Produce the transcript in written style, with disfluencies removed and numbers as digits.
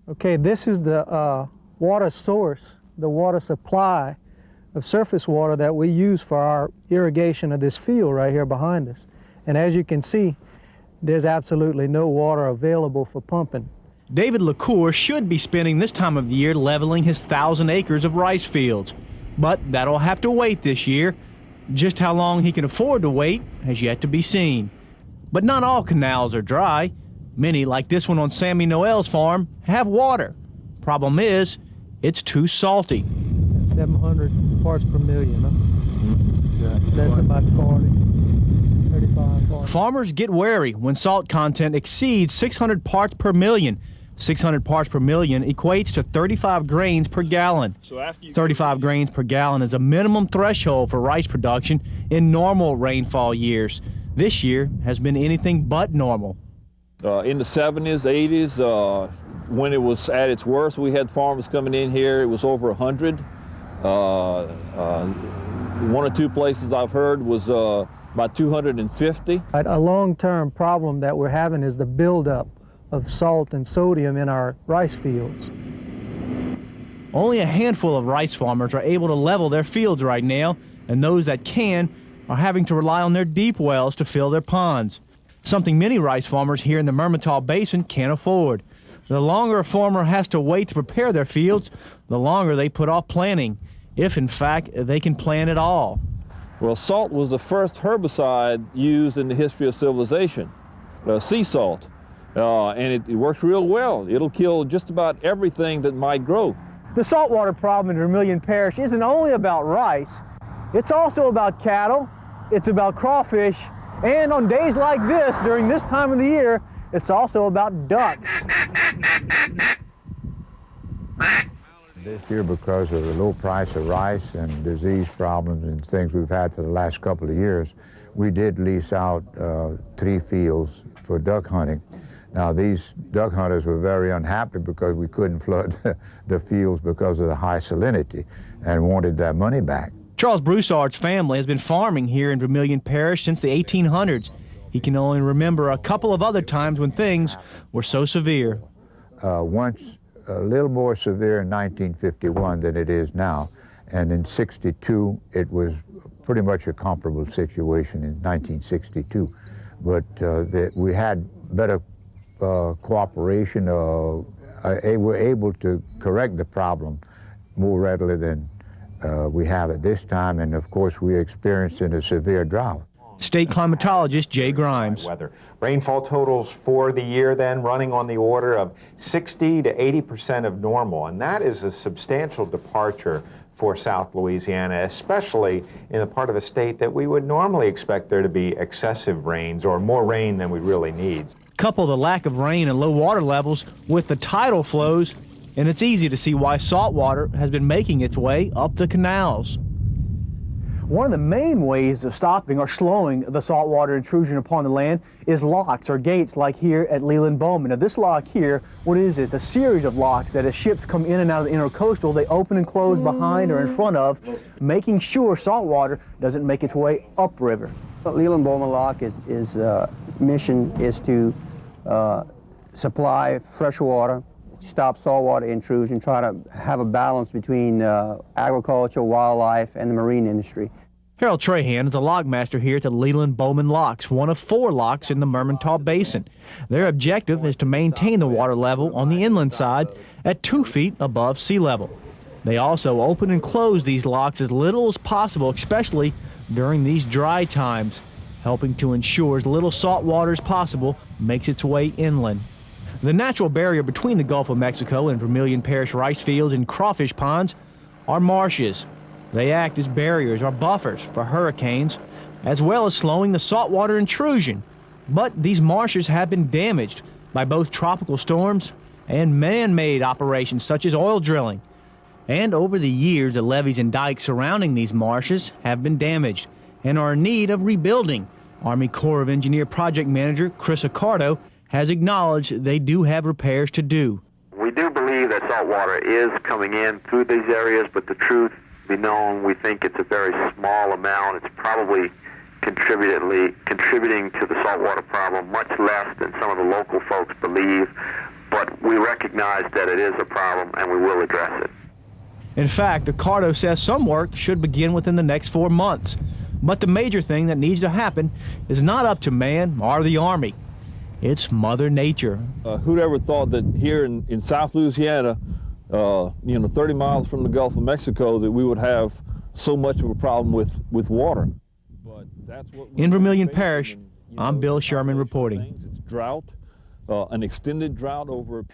Okay, this is the water source, the water supply of surface water that we use for our irrigation of this field right here behind us. And as you can see, there's absolutely no water available for pumping. David LaCour should be spending this time of the year leveling his 1,000 acres of rice fields, but that'll have to wait this year. Just how long he can afford to wait has yet to be seen. But not all canals are dry. Many, like this one on Sammy Noel's farm, have water. Problem is, it's too salty. 700 parts per million, huh? That's about 35, 40. Farmers get wary when salt content exceeds 600 parts per million. 600 parts per million equates to 35 grains per gallon. 35 grains per gallon is a minimum threshold for rice production in normal rainfall years. This year has been anything but normal. In the 70s, 80s, when it was at its worst, we had farmers coming in here. It was over 100. One or two places I've heard was about 250. A long-term problem that we're having is the buildup of salt and sodium in our rice fields. Only a handful of rice farmers are able to level their fields right now, and those that can are having to rely on their deep wells to fill their ponds, something many rice farmers here in the Mermentau Basin can't afford. The longer a farmer has to wait to prepare their fields, the longer they put off planting, if in fact they can plant at all. Well, salt was the first herbicide used in the history of civilization, sea salt. And it works real well. It'll kill just about everything that might grow. The saltwater problem in Vermilion Parish isn't only about rice, it's also about cattle, it's about crawfish, and on days like this, during this time of the year, it's also about ducks. This year, because of the low price of rice and disease problems and things we've had for the last couple of years, we did lease out 3 fields for duck hunting. Now, these duck hunters were very unhappy because we couldn't flood the fields because of the high salinity and wanted their money back. Charles Broussard's family has been farming here in Vermilion Parish since the 1800s. He can only remember a couple of other times when things were so severe. Once a little more severe in 1951 than it is now, and in 62 it was pretty much a comparable situation in 1962. But we had better cooperation. We're able to correct the problem more readily than we have at this time, and of course we experienced in a severe drought. State climatologist Jay Grimes. Weather. Rainfall totals for the year then running on the order of 60 to 80% of normal, and that is a substantial departure for South Louisiana, especially in a part of a state that we would normally expect there to be excessive rains or more rain than we really need. Couple the lack of rain and low water levels with the tidal flows, and it's easy to see why saltwater has been making its way up the canals. One of the main ways of stopping or slowing the saltwater intrusion upon the land is locks or gates like here at Leland Bowman. Now this lock here, what it is a series of locks that as ships come in and out of the intercoastal, they open and close behind or in front of, making sure saltwater doesn't make its way upriver. Leland Bowman Lock mission is to supply fresh water, stop saltwater intrusion, try to have a balance between agriculture, wildlife, and the marine industry. Harold Trahan is a lockmaster here at the Leland Bowman Locks, one of 4 locks in the Mermentau Basin. Their objective is to maintain the water level on the inland side at 2 feet above sea level. They also open and close these locks as little as possible, especially during these dry times, helping to ensure as little salt water as possible makes its way inland. The natural barrier between the Gulf of Mexico and Vermilion Parish rice fields and crawfish ponds are marshes. They act as barriers or buffers for hurricanes, as well as slowing the saltwater intrusion. But these marshes have been damaged by both tropical storms and man-made operations such as oil drilling. And over the years, the levees and dikes surrounding these marshes have been damaged and are in need of rebuilding. Army Corps of Engineer Project Manager Chris Accardo has acknowledged they do have repairs to do. We do believe that salt water is coming in through these areas, but the truth be known, we think it's a very small amount. It's probably contributing to the saltwater problem much less than some of the local folks believe. but we recognize that it is a problem and we will address it. In fact, Accardo says some work should begin within the next 4 months. But the major thing that needs to happen is not up to man or the Army. It's Mother Nature. Who'd ever thought that here in South Louisiana, 30 miles from the Gulf of Mexico, that we would have so much of a problem with water. But that's what in Vermilion Parish, I'm Bill Sherman reporting. It's drought, an extended drought over